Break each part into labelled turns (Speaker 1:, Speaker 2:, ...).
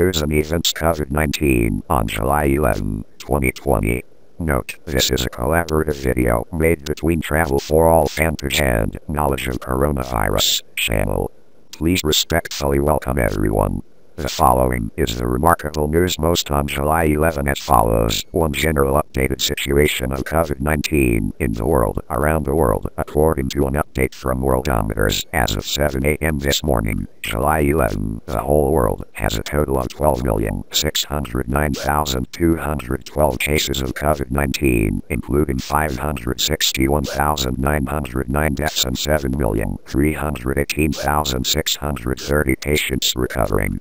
Speaker 1: News and Events COVID-19 on July 11, 2020. Note, this is a collaborative video made between Travel for All fanpage and Knowledge of Coronavirus channel. Please respectfully welcome everyone. The following is the remarkable news most on July 11 as follows. One general updated situation of COVID-19 in the world, around the world, according to an update from Worldometers as of 7 a.m. this morning, July 11, the whole world has a total of 12,609,212 cases of COVID-19, including 561,909 deaths and 7,318,630 patients recovering.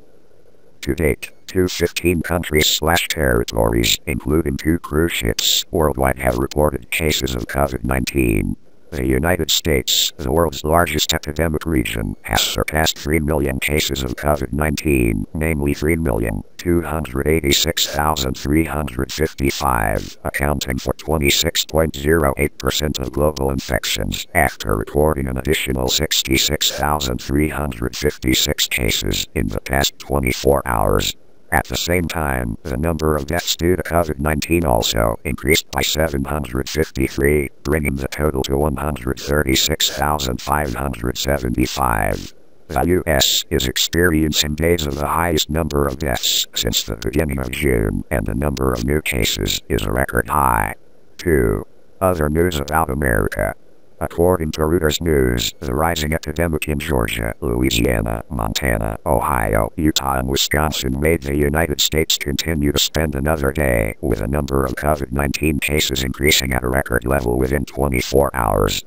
Speaker 1: To date, 215 countries/territories, including 2 cruise ships, worldwide have reported cases of COVID-19. The United States, the world's largest epidemic region, has surpassed 3 million cases of COVID-19, namely 3,286,355, accounting for 26.08% of global infections, after recording an additional 66,356 cases in the past 24 hours. At the same time, the number of deaths due to COVID-19 also increased by 753, bringing the total to 136,575. The U.S. is experiencing days of the highest number of deaths since the beginning of June, and the number of new cases is a record high. 2. Other news about America. According to Reuters News, the rising epidemic in Georgia, Louisiana, Montana, Ohio, Utah, and Wisconsin made the United States continue to spend another day, with a number of COVID-19 cases increasing at a record level within 24 hours.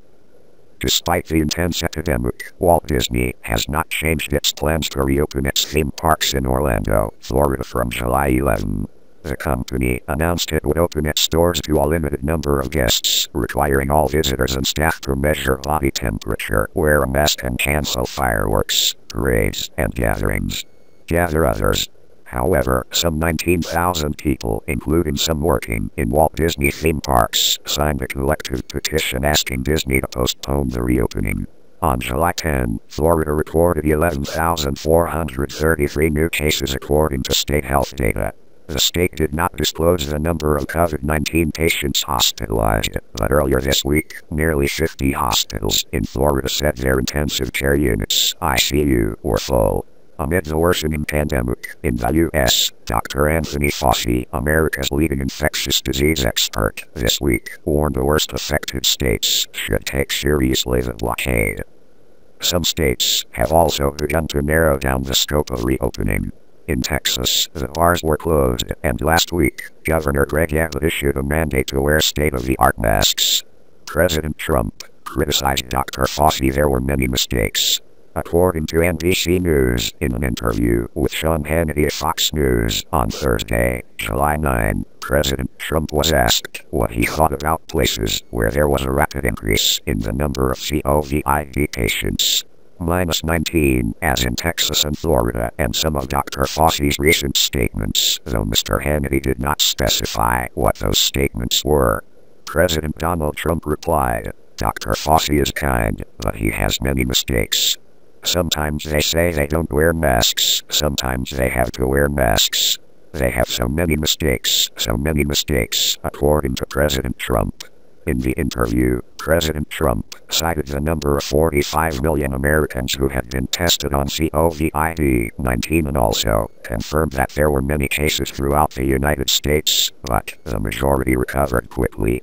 Speaker 1: Despite the intense epidemic, Walt Disney has not changed its plans to reopen its theme parks in Orlando, Florida from July 11. The company announced it would open its doors to a limited number of guests, requiring all visitors and staff to measure body temperature, wear a mask, and cancel fireworks, parades, and gatherings. Gather others. However, some 19,000 people, including some working in Walt Disney theme parks, signed a collective petition asking Disney to postpone the reopening. On July 10, Florida recorded 11,433 new cases according to state health data. The state did not disclose the number of COVID-19 patients hospitalized, but earlier this week, nearly 50 hospitals in Florida said their intensive care units, ICU, were full. Amid the worsening pandemic in the U.S., Dr. Anthony Fauci, America's leading infectious disease expert, this week warned the worst affected states should take seriously the blockade. Some states have also begun to narrow down the scope of reopening. In Texas, the bars were closed, and last week, Governor Greg Abbott issued a mandate to wear state-of-the-art masks. President Trump criticized Dr. Fauci. There were many mistakes. According to NBC News, in an interview with Sean Hannity of Fox News on Thursday, July 9, President Trump was asked what he thought about places where there was a rapid increase in the number of COVID patients. -19, as in Texas and Florida, and some of Dr. Fauci's recent statements, though Mr. Hannity did not specify what those statements were. President Donald Trump replied, "Dr. Fauci is kind, but he has many mistakes. Sometimes they say they don't wear masks, sometimes they have to wear masks. They have so many mistakes, according to President Trump." In the interview, President Trump cited the number of 45 million Americans who had been tested on COVID-19 and also confirmed that there were many cases throughout the United States, but the majority recovered quickly.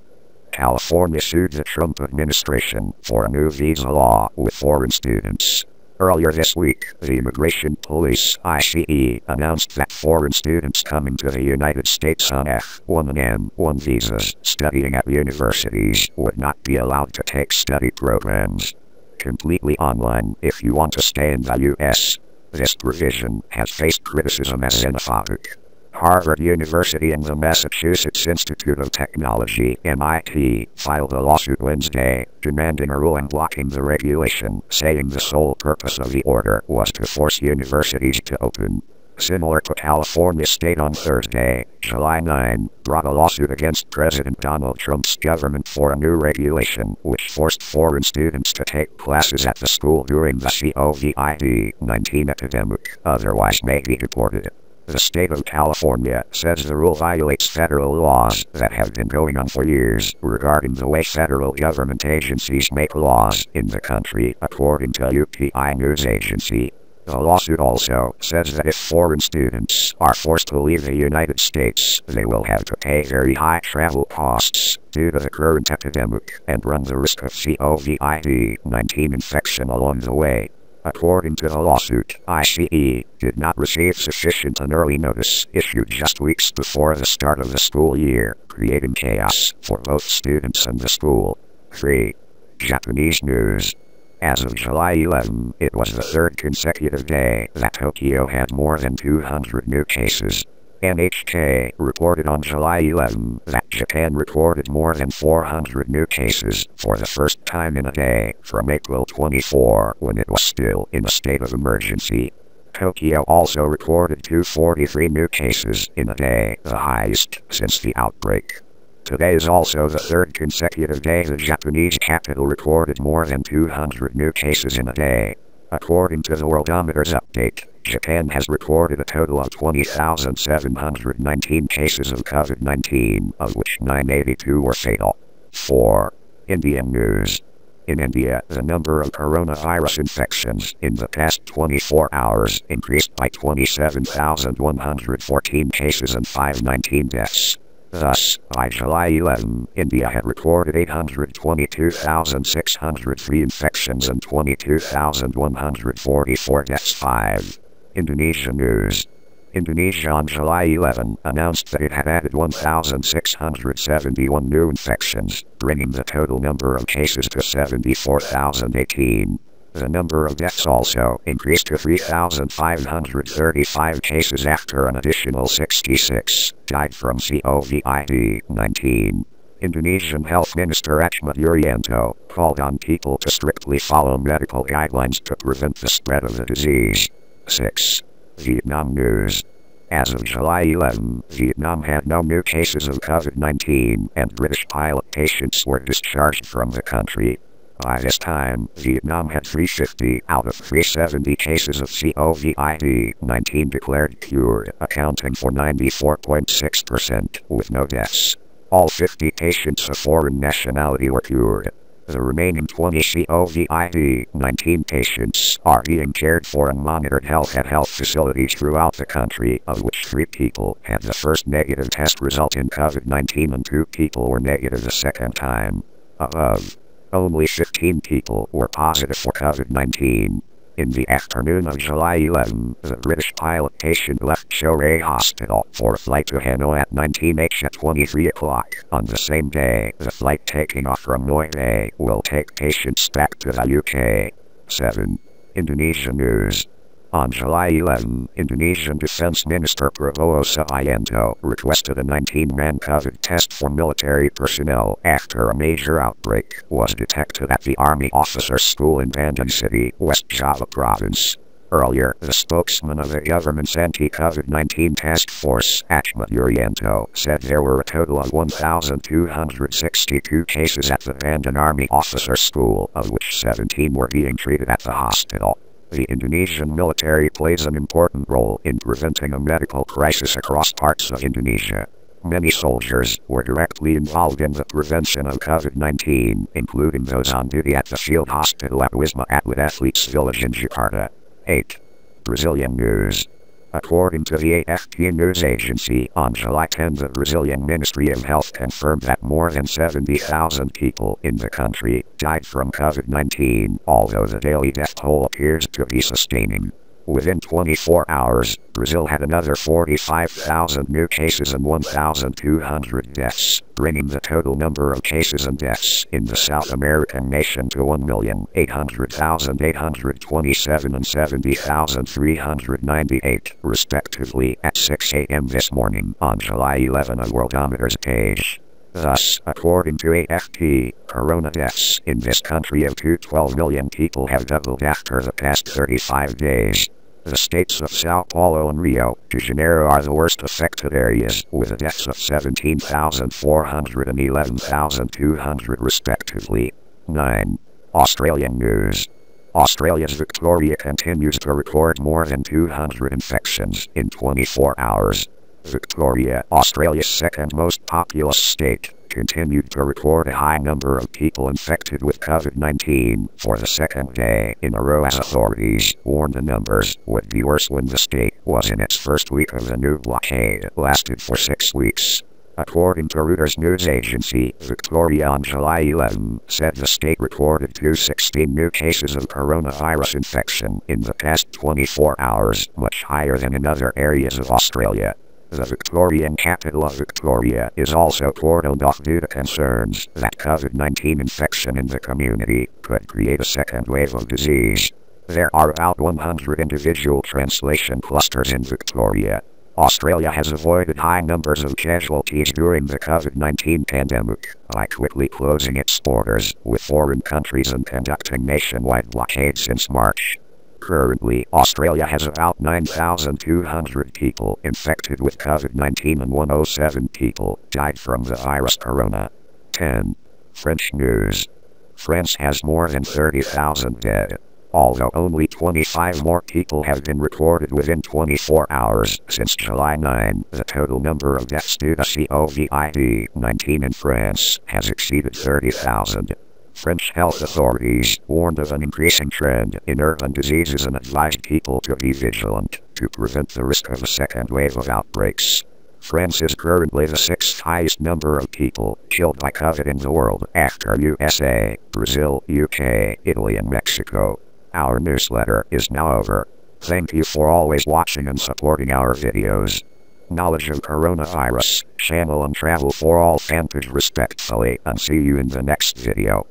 Speaker 1: California sued the Trump administration for a new visa law with foreign students. Earlier this week, the Immigration Police, ICE, announced that foreign students coming to the United States on F-1 and M-1 visas, studying at universities, would not be allowed to take study programs completely online if you want to stay in the U.S. This provision has faced criticism as xenophobic. Harvard University and the Massachusetts Institute of Technology, MIT, filed a lawsuit Wednesday, demanding a ruling blocking the regulation, saying the sole purpose of the order was to force universities to open. Similar to California State on Thursday, July 9, brought a lawsuit against President Donald Trump's government for a new regulation which forced foreign students to take classes at the school during the COVID-19 epidemic, otherwise may be deported. The state of California says the rule violates federal laws that have been going on for years regarding the way federal government agencies make laws in the country, according to UPI News Agency. The lawsuit also says that if foreign students are forced to leave the United States, they will have to pay very high travel costs due to the current epidemic and run the risk of COVID-19 infection along the way. According to the lawsuit, ICE did not receive sufficient and early notice issued just weeks before the start of the school year, creating chaos for both students and the school. 3. Japanese news. As of July 11, it was the third consecutive day that Tokyo had more than 200 new cases. NHK reported on July 11 that Japan recorded more than 400 new cases for the first time in a day from April 24, when it was still in a state of emergency. Tokyo also recorded 243 new cases in a day, the highest since the outbreak. Today is also the third consecutive day the Japanese capital recorded more than 200 new cases in a day. According to the Worldometers update, Japan has recorded a total of 20,719 cases of COVID-19, of which 982 were fatal. 4. Indian news. In India, the number of coronavirus infections in the past 24 hours increased by 27,114 cases and 519 deaths. Thus, by July 11, India had recorded 822,603 infections and 22,144 deaths. 5. Indonesia news. Indonesia on July 11 announced that it had added 1,671 new infections, bringing the total number of cases to 74,018. The number of deaths also increased to 3,535 cases after an additional 66 died from COVID-19. Indonesian Health Minister Achmad Yuryanto called on people to strictly follow medical guidelines to prevent the spread of the disease. 6. Vietnam news. As of July 11, Vietnam had no new cases of COVID-19 and British pilot patients were discharged from the country. By this time, Vietnam had 350 out of 370 cases of COVID-19 declared cured, accounting for 94.6%, with no deaths. All 50 patients of foreign nationality were cured. The remaining 20 COVID-19 patients are being cared for and monitored at health facilities throughout the country, of which 3 people had the first negative test result in COVID-19 and 2 people were negative the second time. Above. Only 15 people were positive for COVID-19. In the afternoon of July 11, the British pilot patient left Chore Hospital for a flight to Hanoi at 19h at 23 o'clock. On the same day, the flight taking off from Noi Bay will take patients back to the UK. 7. Indonesia news. On July 11, Indonesian Defense Minister Prabowo Subianto requested a 19-man COVID test for military personnel after a major outbreak was detected at the Army Officers School in Bandung City, West Java Province. Earlier, the spokesman of the government's anti-COVID-19 task force, Achmad Yuryanto, said there were a total of 1,262 cases at the Bandung Army Officers School, of which 17 were being treated at the hospital. The Indonesian military plays an important role in preventing a medical crisis across parts of Indonesia. Many soldiers were directly involved in the prevention of COVID-19, including those on duty at the field hospital at Wisma Atlet Athletes Village in Jakarta. 8. Brazilian news. According to the AFP news agency, on July 10 the Brazilian Ministry of Health confirmed that more than 70,000 people in the country died from COVID-19, although the daily death toll appears to be sustaining. Within 24 hours, Brazil had another 45,000 new cases and 1,200 deaths, bringing the total number of cases and deaths in the South American nation to 1,800,827 and 70,398, respectively, at 6 a.m. this morning on July 11 of Worldometers page. Thus, according to AFP, corona deaths in this country of 12 million people have doubled after the past 35 days. The states of Sao Paulo and Rio de Janeiro are the worst affected areas, with deaths of 17,400 and 11,200 respectively. 9. Australian news. Australia's Victoria continues to record more than 200 infections in 24 hours. Victoria, Australia's second most populous state, continued to record a high number of people infected with COVID-19 for the second day in a row as authorities warned the numbers would be worse when the state was in its first week of the new blockade, lasted for 6 weeks. According to Reuters news agency, Victoria on July 11 said the state recorded 216 new cases of coronavirus infection in the past 24 hours, much higher than in other areas of Australia. The Victorian capital of Victoria is also cordoned off due to concerns that COVID-19 infection in the community could create a second wave of disease. There are about 100 individual translation clusters in Victoria. Australia has avoided high numbers of casualties during the COVID-19 pandemic by quickly closing its borders with foreign countries and conducting nationwide blockades since March. Currently, Australia has about 9,200 people infected with COVID-19 and 107 people died from the virus corona. 10. French news. France has more than 30,000 dead. Although only 25 more people have been recorded within 24 hours since July 9, the total number of deaths due to COVID-19 in France has exceeded 30,000. French health authorities warned of an increasing trend in urban diseases and advised people to be vigilant to prevent the risk of a second wave of outbreaks. France is currently the 6th highest number of people killed by COVID in the world after USA, Brazil, UK, Italy and Mexico. Our newsletter is now over. Thank you for always watching and supporting our videos. Knowledge of coronavirus, channel and travel for all fanpage respectfully, and see you in the next video.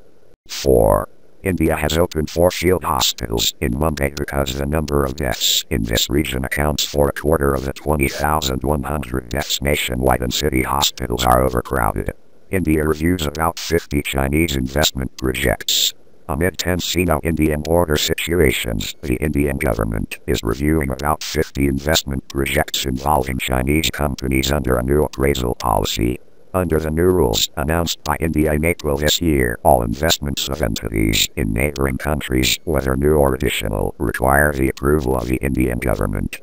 Speaker 1: 4. India has opened 4 field hospitals in Mumbai because the number of deaths in this region accounts for a quarter of the 20,100 deaths nationwide and city hospitals are overcrowded. India reviews about 50 Chinese investment projects. Amid tense Sino-Indian border situations, the Indian government is reviewing about 50 investment projects involving Chinese companies under a new appraisal policy. Under the new rules announced by India in April this year, all investments of entities in neighboring countries, whether new or additional, require the approval of the Indian government.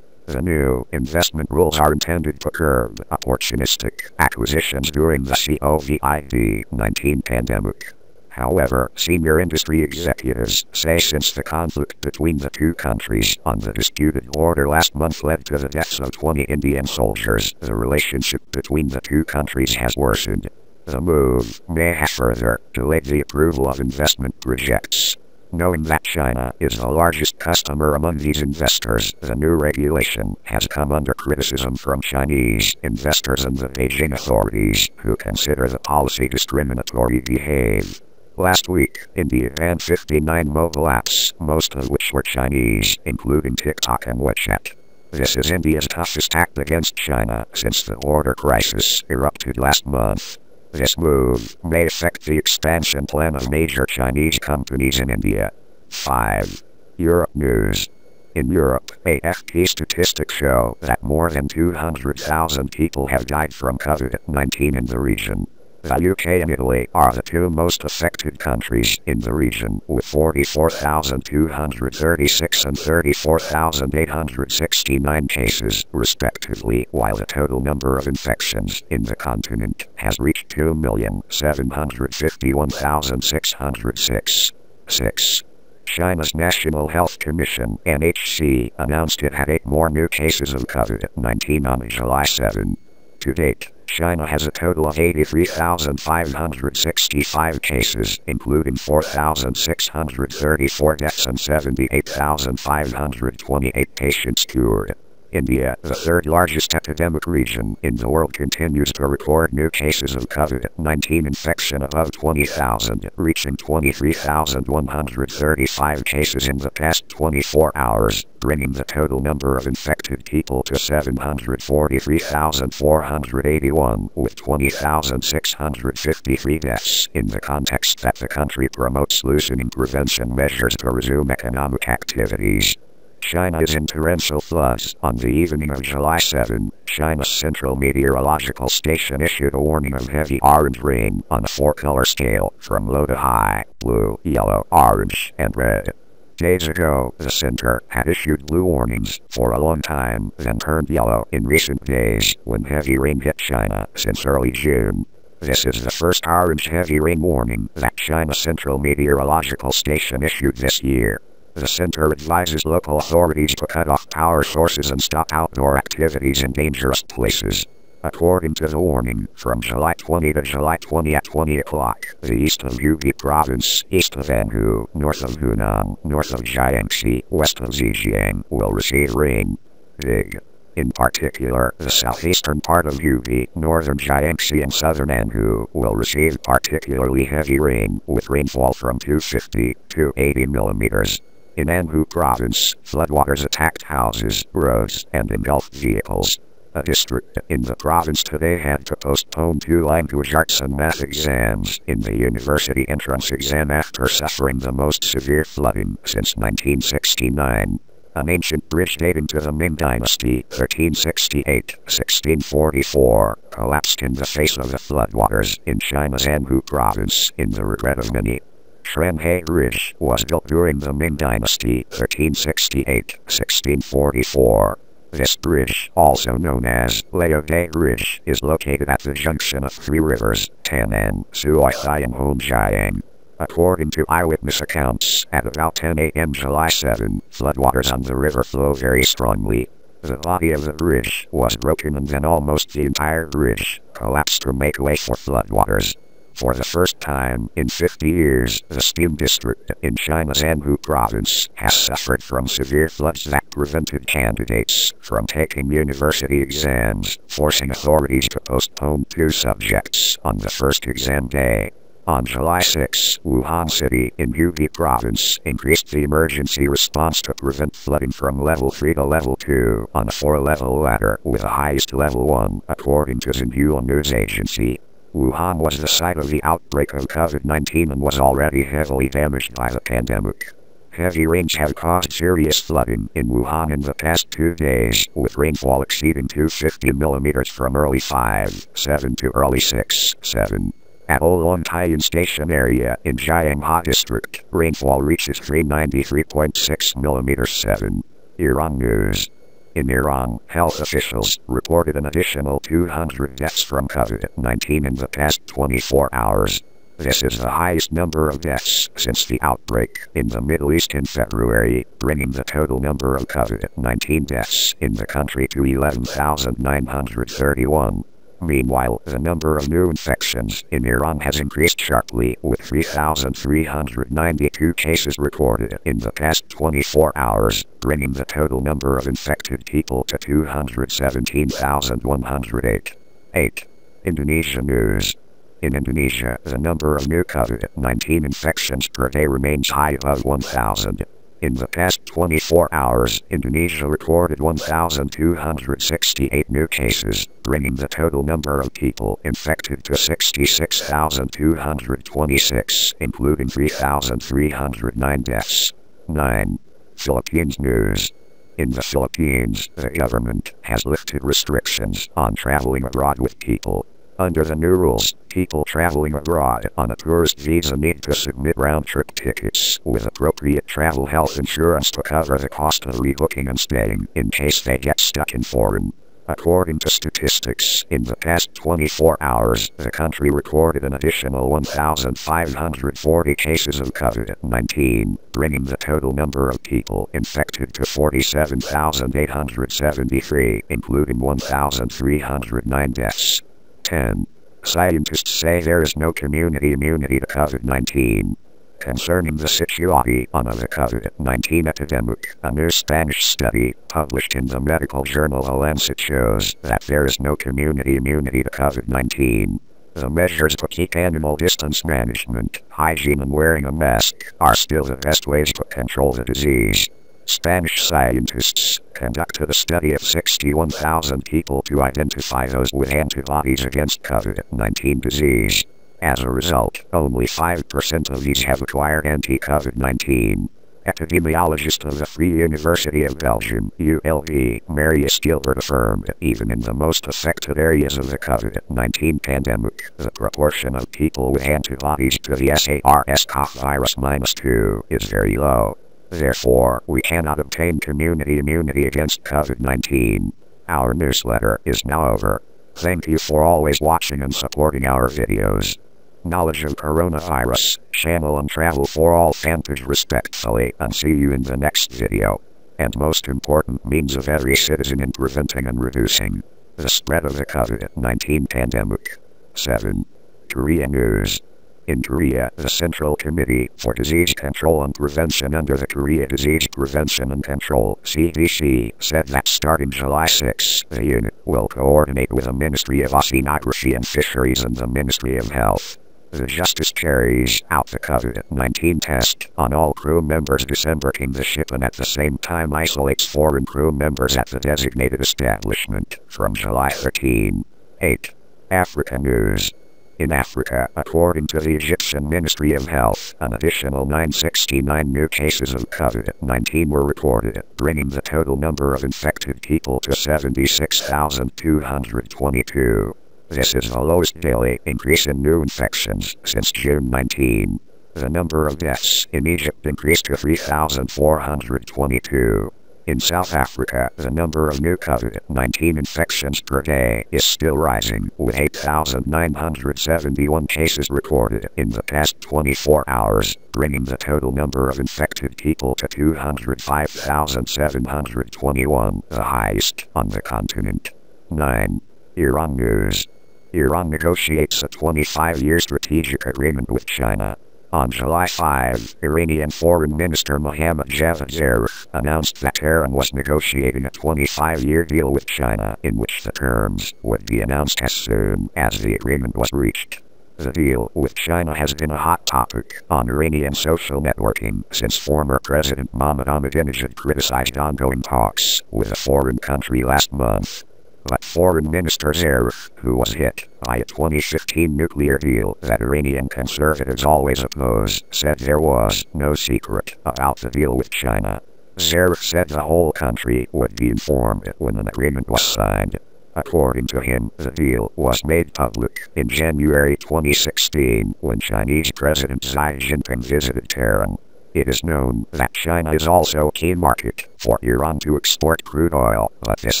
Speaker 1: The new investment rules are intended to curb opportunistic acquisitions during the COVID-19 pandemic. However, senior industry executives say since the conflict between the two countries on the disputed border last month led to the deaths of 20 Indian soldiers, the relationship between the two countries has worsened. The move may have further delayed the approval of investment projects. Knowing that China is the largest customer among these investors, the new regulation has come under criticism from Chinese investors and the Beijing authorities, who consider the policy discriminatory behavior. Last week, India banned 59 mobile apps, most of which were Chinese, including TikTok and WeChat. This is India's toughest act against China since the border crisis erupted last month. This move may affect the expansion plan of major Chinese companies in India. 5. Europe news. In Europe, AFP statistics show that more than 200,000 people have died from COVID-19 in the region. The UK and Italy are the two most affected countries in the region, with 44,236 and 34,869 cases, respectively, while the total number of infections in the continent has reached 2,751,606. 6. China's National Health Commission, NHC, announced it had 8 more new cases of COVID-19 on July 7. To date, China has a total of 83,565 cases, including 4,634 deaths and 78,528 patients cured. India, the third largest epidemic region in the world, continues to record new cases of COVID-19 infection above 20,000, reaching 23,135 cases in the past 24 hours, bringing the total number of infected people to 743,481, with 20,653 deaths, in the context that the country promotes loosening prevention measures to resume economic activities. China is in torrential floods. On the evening of July 7, China's Central Meteorological Station issued a warning of heavy orange rain on a 4-color scale from low to high: blue, yellow, orange, and red. Days ago, the center had issued blue warnings for a long time, then turned yellow in recent days when heavy rain hit China since early June. This is the first orange heavy rain warning that China's Central Meteorological Station issued this year. The center advises local authorities to cut off power sources and stop outdoor activities in dangerous places. According to the warning, from July 20 to July 20 at 20 o'clock, the east of Hubei province, east of Anhui, north of Hunan, north of Jiangxi, west of Zhejiang will receive rain. Big. In particular, the southeastern part of Hubei, northern Jiangxi and southern Anhui will receive particularly heavy rain, with rainfall from 250 to 80 millimeters. In Anhui province, floodwaters attacked houses, roads, and engulfed vehicles. A district in the province today had to postpone 2 language arts and math exams in the university entrance exam after suffering the most severe flooding since 1969. An ancient bridge dating to the Ming Dynasty, 1368-1644, collapsed in the face of the floodwaters in China's Anhui province, in the regret of many. Shanhai Bridge was built during the Ming Dynasty, 1368-1644. This bridge, also known as Liaodai Bridge, is located at the junction of 3 rivers, Tanan, Suitai and Hongjiang. According to eyewitness accounts, at about 10 a.m. July 7, floodwaters on the river flow very strongly. The body of the bridge was broken and then almost the entire bridge collapsed to make way for floodwaters. For the first time in 50 years, the Steam district in China's Anhui province has suffered from severe floods that prevented candidates from taking university exams, forcing authorities to postpone 2 subjects on the first exam day. On July 6, Wuhan City in Hubei province increased the emergency response to prevent flooding from level 3 to level 2 on a 4-level ladder, with the highest level 1, according to Xinhua news agency. Wuhan was the site of the outbreak of COVID-19 and was already heavily damaged by the pandemic. Heavy rains have caused serious flooding in Wuhan in the past 2 days, with rainfall exceeding 250 millimeters from early 5.7 to early 6.7. At Oolong Station area in Jianghe district, rainfall reaches 393.6 millimeters 7. Iran News. In Iran, health officials reported an additional 200 deaths from COVID-19 in the past 24 hours. This is the highest number of deaths since the outbreak in the Middle East in February, bringing the total number of COVID-19 deaths in the country to 11,931. Meanwhile, the number of new infections in Iran has increased sharply, with 3,392 cases recorded in the past 24 hours, bringing the total number of infected people to 217,108. 8. Indonesia News. In Indonesia, the number of new COVID-19 infections per day remains high above 1,000. In the past 24 hours, Indonesia recorded 1,268 new cases, bringing the total number of people infected to 66,226, including 3,309 deaths. 9. Philippines News. In the Philippines, the government has lifted restrictions on traveling abroad with people. Under the new rules, people traveling abroad on a tourist visa need to submit round-trip tickets with appropriate travel health insurance to cover the cost of rebooking and staying in case they get stuck in foreign. According to statistics, in the past 24 hours, the country recorded an additional 1,540 cases of COVID-19, bringing the total number of people infected to 47,873, including 1,309 deaths. 10. Scientists say there is no community immunity to COVID-19. Concerning the situation of the COVID-19 epidemic, a new Spanish study published in the medical journal The Lancet shows that there is no community immunity to COVID-19. The measures to keep animal distance management, hygiene and wearing a mask are still the best ways to control the disease. Spanish scientists conducted a study of 61,000 people to identify those with antibodies against COVID-19 disease. As a result, only 5% of these have acquired anti-COVID-19. epidemiologist of the Free University of Belgium, ULB, Marius Gilbert affirmed, even in the most affected areas of the COVID-19 pandemic, the proportion of people with antibodies to the SARS-CoV virus -2 is very low. Therefore, we cannot obtain community immunity against COVID-19. Our newsletter is now over. Thank you for always watching and supporting our videos. Knowledge of coronavirus, channel and travel for all fanpage respectfully, and see you in the next video. And most important means of every citizen in preventing and reducing the spread of the COVID-19 pandemic. 7. Korea News. In Korea, the Central Committee for Disease Control and Prevention under the Korea Disease Prevention and Control (KCVC) said that starting July 6, the unit will coordinate with the Ministry of Oceanography and Fisheries and the Ministry of Health. The Justice carries out the COVID-19 test on all crew members disembarking the ship and at the same time isolates foreign crew members at the designated establishment from July 13. 8. Africa News. In Africa, according to the Egyptian Ministry of Health, an additional 969 new cases of COVID-19 were reported, bringing the total number of infected people to 76,222. This is the lowest daily increase in new infections since June 19. The number of deaths in Egypt increased to 3,422. In South Africa, the number of new COVID-19 infections per day is still rising, with 8,971 cases recorded in the past 24 hours, bringing the total number of infected people to 205,721, the highest on the continent. 9. Iran News. Iran negotiates a 25-year strategic agreement with China. On July 5, Iranian Foreign Minister Mohammad Javad Zarif announced that Tehran was negotiating a 25-year deal with China in which the terms would be announced as soon as the agreement was reached. The deal with China has been a hot topic on Iranian social networking since former President Mohammad Ahmadinejad criticized ongoing talks with a foreign country last month. But Foreign Minister Zarif, who was hit by a 2015 nuclear deal that Iranian conservatives always oppose, said there was no secret about the deal with China. Zarif said the whole country would be informed when an agreement was signed. According to him, the deal was made public in January 2016 when Chinese President Xi Jinping visited Tehran. It is known that China is also a key market for Iran to export crude oil, but this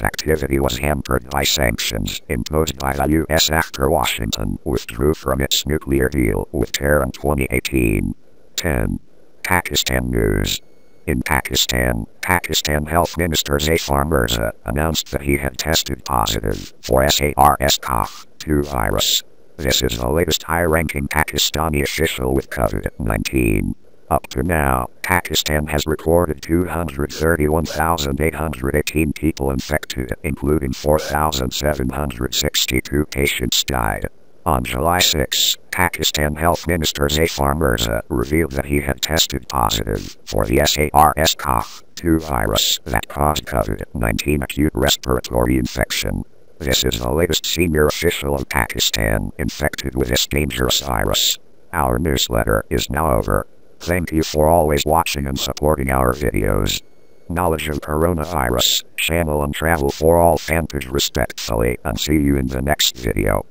Speaker 1: activity was hampered by sanctions imposed by the U.S. after Washington withdrew from its nuclear deal with Tehran 2018. 10. Pakistan News. In Pakistan, Pakistan Health Minister Zafar Mirza announced that he had tested positive for SARS-CoV-2 virus. This is the latest high-ranking Pakistani official with COVID-19. Up to now, Pakistan has recorded 231,818 people infected, including 4,762 patients died. On July 6, Pakistan Health Minister Zafar Mirza revealed that he had tested positive for the SARS-CoV-2 virus that caused COVID-19 acute respiratory infection. This is the latest senior official of Pakistan infected with this dangerous virus. Our newsletter is now over. Thank you for always watching and supporting our videos. Knowledge of coronavirus, channel and travel for all fanpage respectfully, and see you in the next video.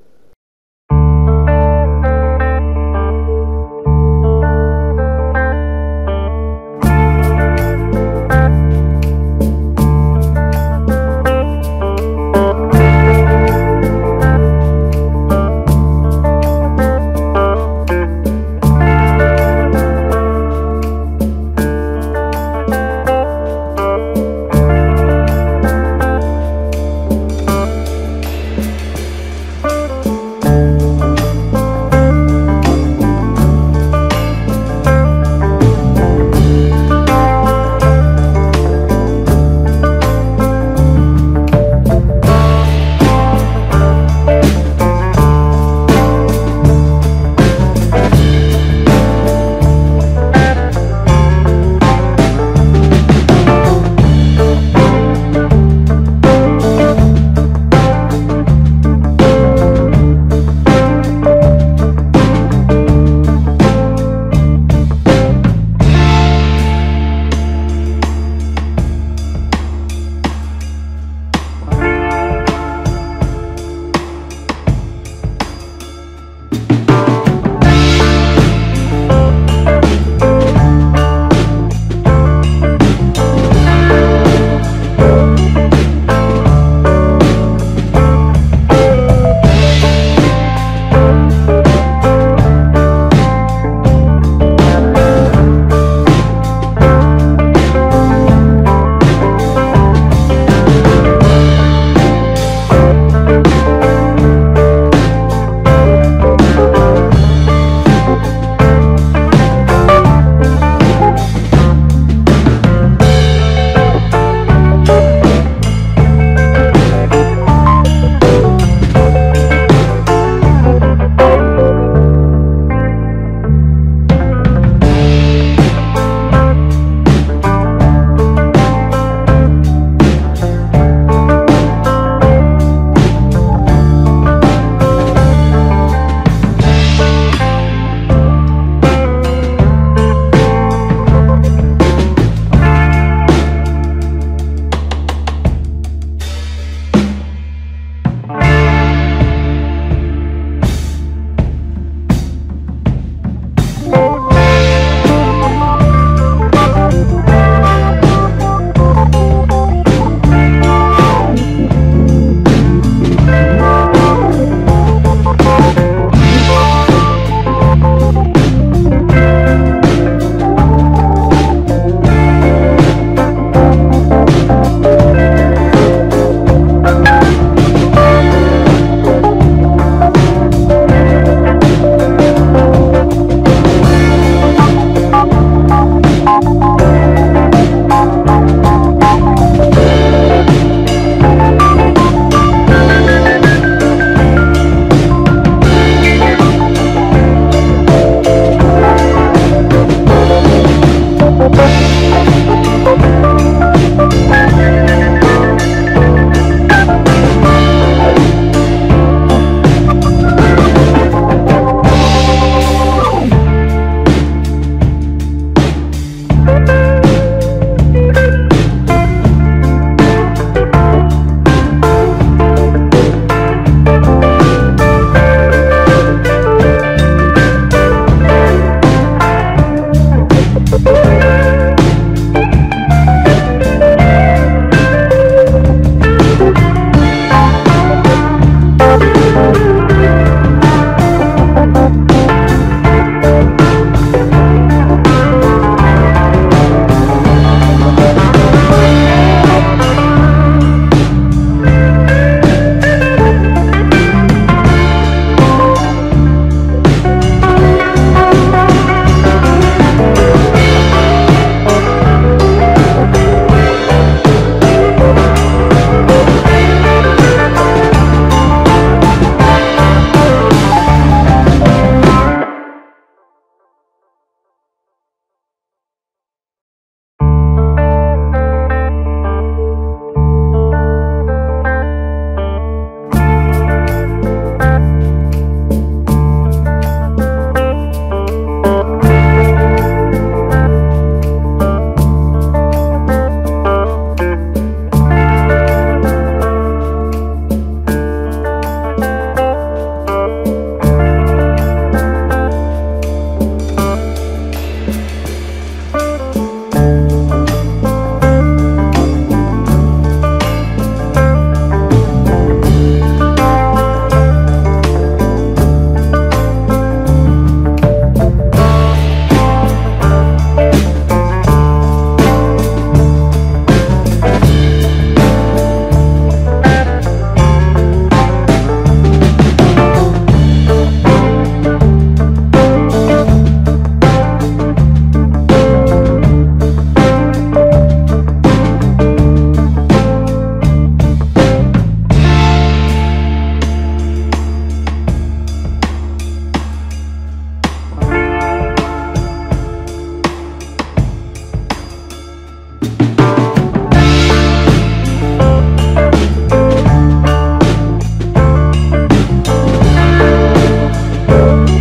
Speaker 2: you.